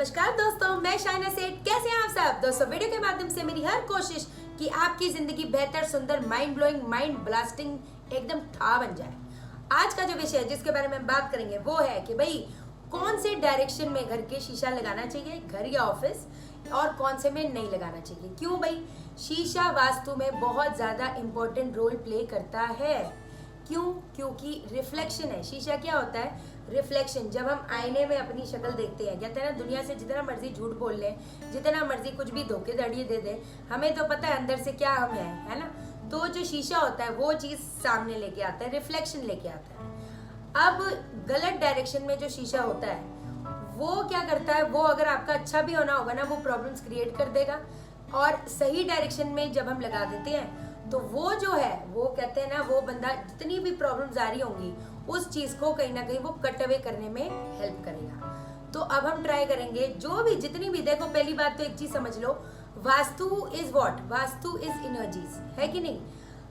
नमस्कार दोस्तों, मैं शाइना सेठ। कैसे हैं आप सब दोस्तों? वीडियो के माध्यम से मेरी हर कोशिश कि आपकी जिंदगी बेहतर, सुंदर, माइंड ब्लोइंग, माइंड ब्लास्टिंग एकदम था बन जाए। आज का जो विषय है जिसके बारे में हम बात करेंगे वो है कि भाई कौन से डायरेक्शन में घर के शीशा लगाना चाहिए, घर या ऑफिस, और कौन से में नहीं लगाना चाहिए। क्यों भाई? शीशा वास्तु में बहुत ज्यादा इंपॉर्टेंट रोल प्ले करता है। क्यों? क्योंकि रिफ्लेक्शन है। शीशा क्या होता है? रिफ्लेक्शन। जब हम आईने में अपनी शक्ल देखते हैं, कहते हैं ना, दुनिया से जितना मर्जी झूठ बोल लें, जितना मर्जी कुछ भी धोखेधड़ी दे दे, हमें तो पता है अंदर से क्या हम है ना। तो जो शीशा होता है वो चीज सामने लेके आता है, रिफ्लेक्शन लेके आता है। अब गलत डायरेक्शन में जो शीशा होता है वो क्या करता है, वो अगर आपका अच्छा भी होना होगा ना, वो प्रॉब्लम्स क्रिएट कर देगा। और सही डायरेक्शन में जब हम लगा देते हैं तो वो जो है, वो कहते हैं ना, वो बंदा जितनी भी प्रॉब्लम्स आ रही होंगी उस चीज को कहीं ना कहीं वो कट अवे करने में हेल्प करेगा। तो अब हम ट्राई करेंगे जो भी, जितनी भी, देखो पहली बात तो एक चीज समझ लो, vastu is what? Vastu is energies, है कि नहीं?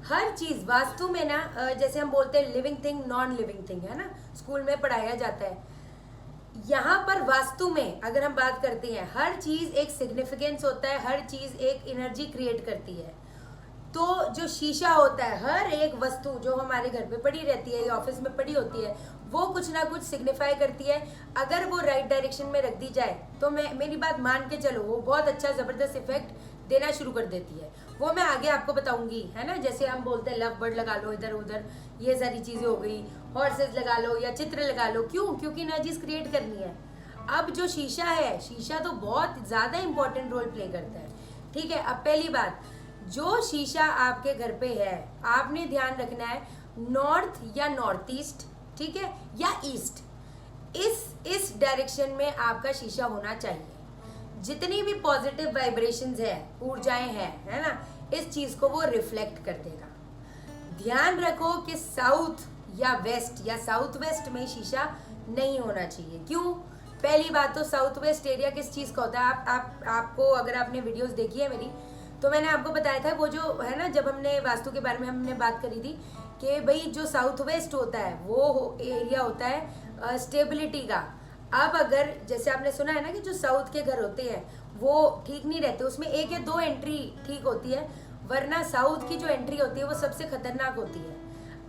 हर चीज वास्तु में ना, जैसे हम बोलते हैं living thing, non living thing, है ना, स्कूल में पढ़ाया जाता है। यहाँ पर वास्तु में अगर हम बात करते हैं, हर चीज एक सिग्निफिकेंस होता है, हर चीज एक एनर्जी क्रिएट करती है। तो जो शीशा होता है, हर एक वस्तु जो हमारे घर पे पड़ी रहती है या ऑफिस में पड़ी होती है, वो कुछ ना कुछ सिग्निफाई करती है। अगर वो राइट डायरेक्शन में रख दी जाए तो मेरी बात मान के चलो, वो बहुत अच्छा जबरदस्त इफेक्ट देना शुरू कर देती है। वो मैं आगे आपको बताऊंगी, है ना। जैसे हम बोलते हैं लव बर्ड लगा लो इधर उधर, ये सारी चीजें हो गई, हॉर्सेस लगा लो या चित्र लगा लो। क्यों? क्योंकि एनर्जीज क्रिएट करनी है। अब जो शीशा है, शीशा तो बहुत ज्यादा इंपॉर्टेंट रोल प्ले करता है, ठीक है। अब पहली बात, जो शीशा आपके घर पे है, आपने ध्यान रखना है नॉर्थ या नॉर्थ ईस्ट, ठीक है, या ईस्ट, इस डायरेक्शन में आपका शीशा होना चाहिए। जितनी भी पॉजिटिव वाइब्रेशंस है, ऊर्जाएं हैं, है ना, इस चीज को वो रिफ्लेक्ट कर देगा। ध्यान रखो कि साउथ या वेस्ट या साउथ वेस्ट में शीशा नहीं होना चाहिए। क्यों? पहली बात तो साउथ वेस्ट एरिया किस चीज का होता है, आपको अगर आपने वीडियोस देखी है मेरी, तो मैंने आपको बताया था, वो जो है ना, जब हमने वास्तु के बारे में हमने बात करी थी कि भाई जो साउथ वेस्ट होता है वो एरिया होता है स्टेबिलिटी का। अब अगर जैसे आपने सुना है ना कि जो साउथ के घर होते हैं वो ठीक नहीं रहते, उसमें एक या दो एंट्री ठीक होती है, वरना साउथ की जो एंट्री होती है वो सबसे खतरनाक होती है।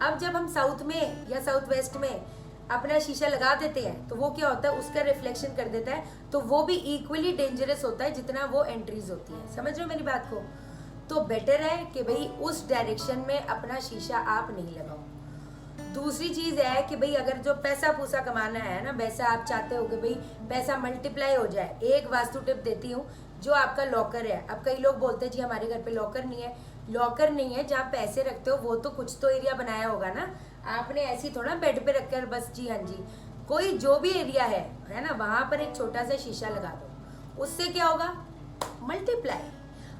अब जब हम साउथ में या साउथ वेस्ट में अपना शीशा लगा देते हैं तो वो क्या होता है, उसका रिफ्लेक्शन कर देता है, तो वो भी इक्वली डेंजरस होता है जितना वो एंट्रीज होती है। समझ रहे हो मेरी बात को? तो बेटर है कि भाई उस डायरेक्शन में अपना शीशा आप नहीं लगाओ। दूसरी चीज है कि भाई अगर जो पैसा पूसा कमाना है ना, वैसा आप चाहते हो कि भाई पैसा मल्टीप्लाई हो जाए, एक वास्तु टिप देती हूँ। जो आपका लॉकर है, अब कई लोग बोलते हैं जी हमारे घर पे लॉकर नहीं है। लॉकर नहीं है, जहाँ पैसे रखते हो वो तो कुछ तो एरिया बनाया होगा ना आपने, ऐसी थोड़ा बेड पे रखकर बस। जी हाँ जी, कोई जो भी एरिया है ना, वहां पर एक छोटा सा शीशा लगा दो। उससे क्या होगा? मल्टीप्लाई।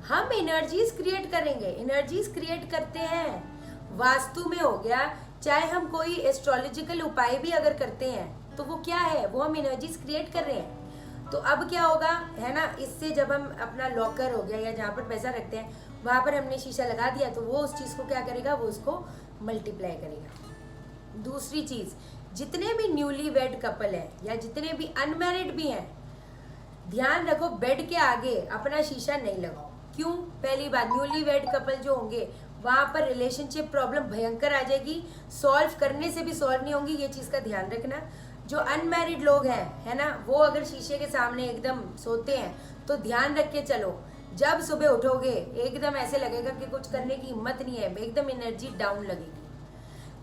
हम एनर्जीज क्रिएट करेंगे, एनर्जीज क्रिएट करते हैं। वास्तु में हो गया, चाहे हम कोई एस्ट्रोलॉजिकल उपाय भी अगर करते हैं तो वो क्या है, वो हम एनर्जीज क्रिएट कर रहे हैं। तो अब क्या होगा, है ना, इससे जब हम अपना लॉकर हो गया या जहाँ पर पैसा रखते हैं वहां पर हमने शीशा लगा दिया, तो वो उस चीज को क्या करेगा, वो उसको मल्टीप्लाई करेगा। दूसरी चीज, जितने भी न्यूली वेड कपल है या जितने भी अनमैरिड भी हैं, ध्यान रखो बेड के आगे अपना शीशा नहीं लगाओ। क्यों? पहली बात, न्यूली वेड कपल जो होंगे वहां पर रिलेशनशिप प्रॉब्लम भयंकर आ जाएगी, सॉल्व करने से भी सॉल्व नहीं होंगी, ये चीज का ध्यान रखना। जो अनमैरिड लोग हैं, है ना, वो अगर शीशे के सामने एकदम सोते हैं तो ध्यान रख के चलो, जब सुबह उठोगे एकदम ऐसे लगेगा कि कुछ करने की हिम्मत नहीं है, एकदम एनर्जी डाउन लगेगी।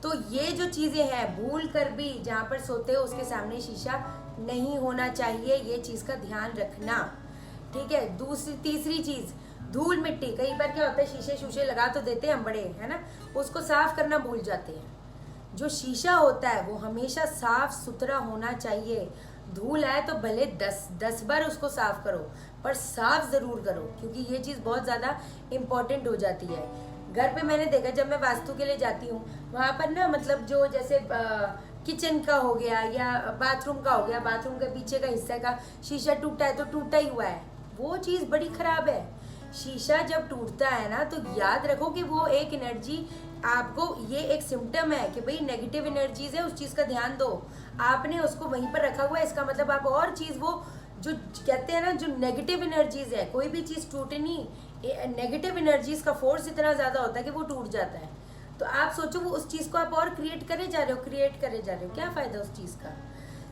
तो ये जो चीजें हैं, भूल कर भी जहाँ पर सोते हो उसके सामने शीशा नहीं होना चाहिए, ये चीज का ध्यान रखना, ठीक है। तीसरी चीज, धूल मिट्टी। कई बार क्या होता है, शीशे शूशे लगा तो देते हैं हम बड़े, है ना, उसको साफ करना भूल जाते हैं। जो शीशा होता है वो हमेशा साफ सुथरा होना चाहिए। धूल आए तो भले 10 बार उसको साफ करो, पर साफ जरूर करो, क्योंकि ये चीज बहुत ज्यादा इंपॉर्टेंट हो जाती है। घर पे मैंने देखा, जब मैं वास्तु के लिए जाती हूँ वहां पर ना, मतलब जो जैसे किचन का हो गया या बाथरूम का हो गया, बाथरूम के पीछे का हिस्सा का शीशा टूटा है तो टूटा ही हुआ है, वो चीज बड़ी खराब है। शीशा जब टूटता है ना, तो याद रखो कि वो एक एनर्जी, आपको ये एक सिम्टम है कि भाई नेगेटिव एनर्जीज है, उस चीज का ध्यान दो। आपने उसको वहीं पर रखा हुआ है, इसका मतलब आप और चीज वो जो कहते हैं ना, जो नेगेटिव एनर्जीज है, कोई भी चीज़ टूटनी, नेगेटिव एनर्जीज का फोर्स इतना ज़्यादा होता है कि वो टूट जाता है। तो आप सोचो वो उस चीज़ को आप और क्रिएट करे जा रहे हो, क्या फ़ायदा उस चीज़ का।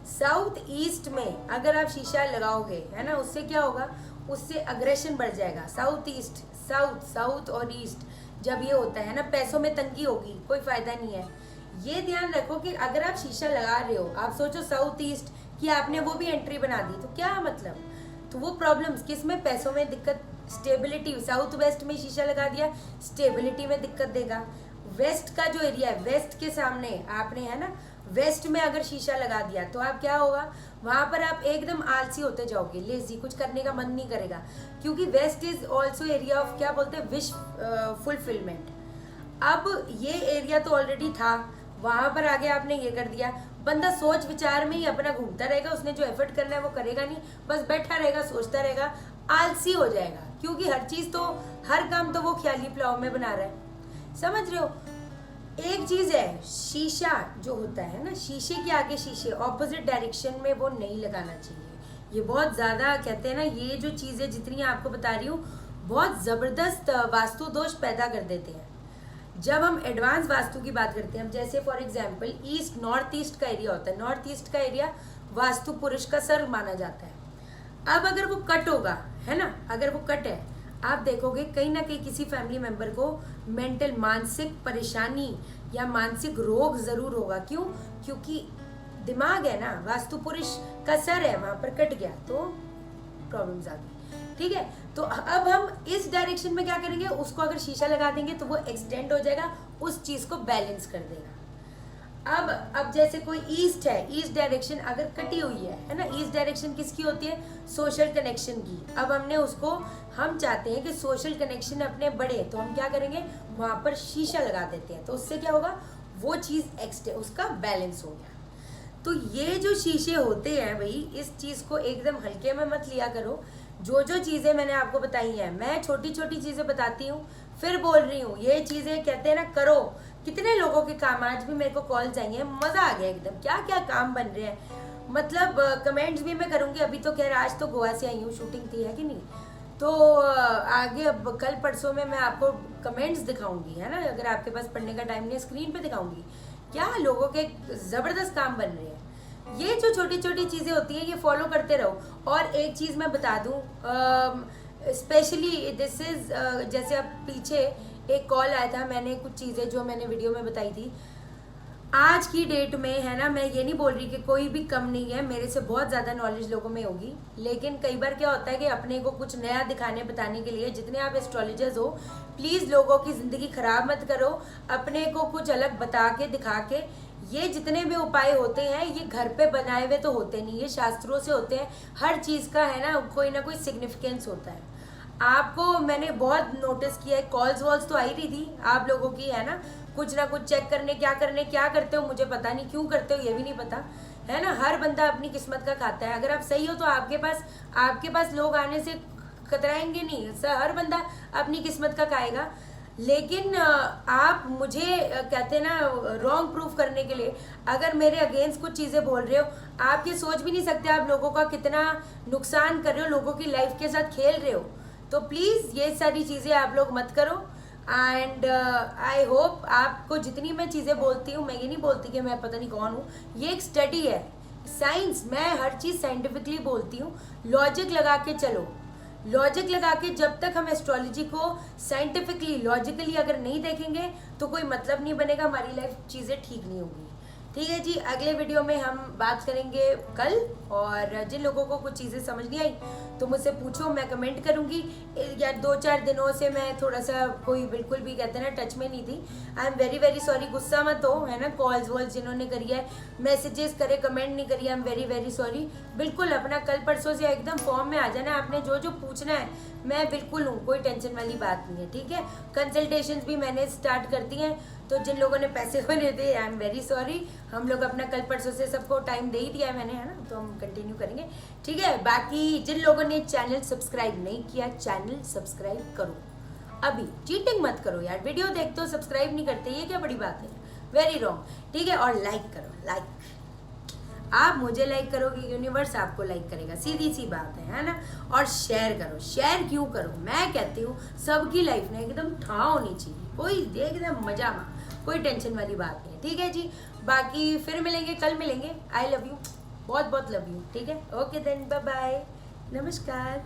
साउथ ईस्ट में अगर आप शीशा लगाओगे, है ना, उससे क्या होगा, उससे अग्रेशन बढ़ जाएगा। साउथ ईस्ट, साउथ और ईस्ट जब ये होता है ना, पैसों में तंगी होगी, कोई फ़ायदा नहीं है। ये ध्यान रखो कि अगर आप शीशा लगा रहे हो, आप सोचो साउथ ईस्ट कि आपने वो भी एंट्री बना दी, तो क्या मतलब, तो वो प्रॉब्लम्स किस में, पैसों में दिक्कत, स्टेबिलिटी। साउथ वेस्ट में शीशा लगा दिया, स्टेबिलिटी में दिक्कत देगा। वेस्ट का जो एरिया है, वेस्ट के सामने आपने, है ना, वेस्ट में अगर शीशा लगा दिया तो आप क्या होगा, वहाँ पर आप एकदम आलसी होते जाओगे, लेजी, कुछ करने का मन नहीं करेगा, क्योंकि waste is also area of, क्या बोलते हैं, विश फुलफिलमेंट। अब ये एरिया तो ऑलरेडी था, वहाँ पर आगे आपने ये कर दिया, बंदा सोच विचार में ही अपना घूमता रहेगा, उसने जो एफर्ट करना है वो करेगा नहीं, बस बैठा रहेगा, सोचता रहेगा, आलसी हो जाएगा, क्योंकि हर चीज़ तो, हर काम तो वो ख्याली पुलाव में बना रहा है, समझ रहे हो। एक चीज़ है, शीशा जो होता है ना, शीशे के आगे शीशे ऑपोजिट डायरेक्शन में वो नहीं लगाना चाहिए। ये बहुत ज़्यादा, कहते हैं ना, ये जो चीज़ें जितनी आपको बता रही हूँ, बहुत ज़बरदस्त वास्तु दोष पैदा कर देते हैं। जब हम एडवांस वास्तु की बात करते हैं, हम जैसे for example east, north east का एरिया होता है, नॉर्थ ईस्ट का एरिया वास्तु पुरुष का सर माना जाता है। अब अगर वो कट होगा, है ना, अगर वो कट है, आप देखोगे कहीं ना कहीं किसी फैमिली मेंबर को मेंटल, मानसिक परेशानी या मानसिक रोग जरूर होगा। क्यों? क्योंकि दिमाग है ना, वास्तु पुरुष का सर है, वहां पर कट गया तो प्रॉब्लम्स आ गई। ठीक है, तो अब हम इस डायरेक्शन में क्या करेंगे, उसको अगर शीशा लगा देंगे तो वो एक्सटेंड हो जाएगा, उस चीज को बैलेंस कर देगा। अब जैसे कोई ईस्ट है, ईस्ट डायरेक्शन अगर कटी हुई है ना, ईस्ट डायरेक्शन किसकी होती है, सोशल कनेक्शन की। अब हमने उसको, हम चाहते हैं कि सोशल कनेक्शन अपने बढ़े, तो हम क्या करेंगे, वहां पर शीशा लगा देते हैं, तो उससे क्या होगा, वो चीज एक्सटेंड, उसका बैलेंस हो गया। तो ये जो शीशे होते हैं भाई, इस चीज को एकदम हल्के में मत लिया करो। जो जो चीजें मैंने आपको बताई हैं, मैं छोटी छोटी चीजें बताती हूँ, फिर बोल रही हूँ, ये चीजें कहते हैं ना करो। कितने लोगों के काम, आज भी मेरे को कॉल चाहिए, मजा आ गया एकदम, क्या क्या काम बन रहे हैं, मतलब कमेंट्स भी मैं करूँगी। अभी तो खैर आज तो गोवा से आई हूँ, शूटिंग थी, है कि नहीं, तो आगे अब कल परसों में मैं आपको कमेंट्स दिखाऊंगी, है ना, अगर आपके पास पढ़ने का टाइम नहीं है, स्क्रीन पे दिखाऊंगी क्या लोगों के जबरदस्त काम बन रहे हैं। ये जो छोटी छोटी चीजें होती हैं, ये फॉलो करते रहो। और एक चीज मैं बता दूं, स्पेशली दिस इज, जैसे अब पीछे एक कॉल आया था, मैंने कुछ चीजें जो मैंने वीडियो में बताई थी, आज की डेट में, है ना, मैं ये नहीं बोल रही कि कोई भी कम नहीं है, मेरे से बहुत ज़्यादा नॉलेज लोगों में होगी, लेकिन कई बार क्या होता है कि अपने को कुछ नया दिखाने बताने के लिए, जितने आप एस्ट्रोलॉजर्स हो, प्लीज़ लोगों की ज़िंदगी ख़राब मत करो, अपने को कुछ अलग बता के दिखा के। ये जितने भी उपाय होते हैं, ये घर पे बनाए हुए तो होते नहीं, ये शास्त्रों से होते हैं। हर चीज़ का, है ना कोई सिग्निफिकेंस होता है। आपको मैंने बहुत नोटिस किया है, कॉल्स वॉल्स तो आ ही रही थी आप लोगों की, है ना कुछ चेक करने, क्या करते हो मुझे पता नहीं, क्यों करते हो ये भी नहीं पता, है ना। हर बंदा अपनी किस्मत का खाता है। अगर आप सही हो तो आपके पास लोग आने से कतराएंगे नहीं, हर बंदा अपनी किस्मत का खाएगा। लेकिन आप मुझे कहते हैं ना रॉन्ग प्रूफ करने के लिए अगर मेरे अगेंस्ट कुछ चीज़ें बोल रहे हो, आप ये सोच भी नहीं सकते आप लोगों का कितना नुकसान कर रहे हो, लोगों की लाइफ के साथ खेल रहे हो। तो प्लीज़ ये सारी चीज़ें आप लोग मत करो। एंड आई होप आपको जितनी मैं चीज़ें बोलती हूँ, मैं ये नहीं बोलती कि मैं पता नहीं कौन हूँ, ये एक स्टडी है, साइंस, मैं हर चीज़ साइंटिफिकली बोलती हूँ। लॉजिक लगा के चलो, लॉजिक लगा के, जब तक हम एस्ट्रोलॉजी को साइंटिफिकली लॉजिकली अगर नहीं देखेंगे तो कोई मतलब नहीं बनेगा, हमारी लाइफ चीज़ें ठीक नहीं होगी। ठीक है जी, अगले वीडियो में हम बात करेंगे कल। और जिन लोगों को कुछ चीज़ें समझ नहीं आई तो मुझसे पूछो, मैं कमेंट करूंगी। या 2-4 दिनों से मैं थोड़ा सा कोई बिल्कुल भी कहते हैं ना टच में नहीं थी। I am very very sorry, गुस्सा मत हो, है ना। कॉल्स वॉल्स जिन्होंने करी है, मैसेजेस करे, कमेंट नहीं करी, I am very very sorry. बिल्कुल अपना कल परसों से एकदम फॉर्म में आ जाना, आपने जो जो पूछना है मैं बिल्कुल हूँ, कोई टेंशन वाली बात नहीं है। ठीक है, कंसल्टेशंस भी मैंने स्टार्ट कर दी हैं, तो जिन लोगों ने पैसे बने थे आई एम वेरी सॉरी। हम लोग अपना कल परसों से सबको टाइम दे ही दिया है मैंने, है ना, तो हम कंटिन्यू करेंगे। ठीक है, बाकी जिन लोगों ने चैनल सब्सक्राइब नहीं किया, चैनल सब्सक्राइब करो अभी, चीटिंग मत करो यार, वीडियो देखते हो सब्सक्राइब नहीं करते, ये क्या बड़ी बात है, वेरी रॉन्ग। ठीक है, और लाइक करो, लाइक। आप मुझे लाइक करोगे, यूनिवर्स आपको लाइक करेगा, सीधी सी बात है ना। और शेयर करो। शेयर क्यों करो, मैं कहती हूँ सबकी लाइफ में एकदम ठा होनी चाहिए, कोई एकदम मजा में, कोई टेंशन वाली बात नहीं है, ठीक है जी। बाकी फिर मिलेंगे, कल मिलेंगे। आई लव यू, बहुत बहुत लव यू, ठीक है। ओके देन, बाय बाय, नमस्कार।